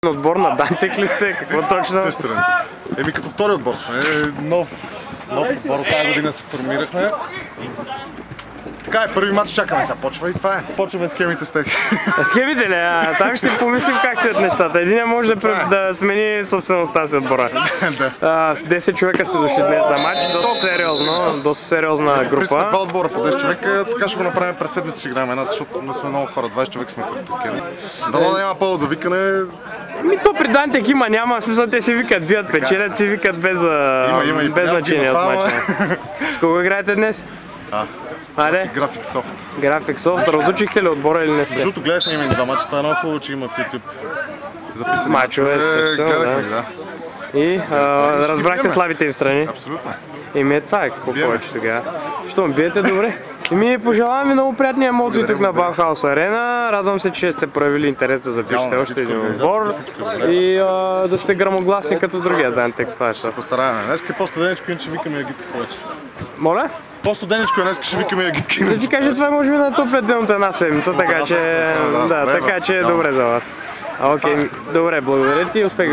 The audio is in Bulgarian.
Отбор на Дантек ли сте? Какво точно? Тестърен. Еми като втори отбор сме. Нов отбор от тази година се формирахме. Така е, първи матч чакаме сега, почва и това е. Почваме схемите с тях. Схемите ли? Там ще си помислим как стоят нещата. Единия може да смени собствеността си отбора. 10 човека сте дошли днес за матч, доста сериозна група. Принципно два отбора по 10 човека, така ще го направим през седмица, ще играем едната, защото сме много хора, 20 човека сме като такива. Дано да няма повод за викане. То при Дантек няма, в смисъл те си викат, бият, печелят си викат без значение от мача. С кого играете днес? График Софт. График Софт. Разучихте ли отбора или не сте? Защото гледахме има и два мача, това е много хубаво, че има в YouTube записани мачове. Гледахме ги, да. И разбрахте слабите им страни? Абсолютно. Еми това е какво повече тогава. Що, биете добре? Еми пожелавам ви много приятни емоции тук на Баухаус Арена. Радвам се, че сте проявили интерес да запишете още един отбор и да сте грамогласни като другия Дантек. Това е ще се постараем. Днеска е по-студеничко, иначе викаме агитки повече. Моля? По-студеничко, днеска ще викаме агитки. Да ти кажа, това може би на топлият ден от една седмица, така че е добре за вас. Окей, добре, благодаря ти и успех.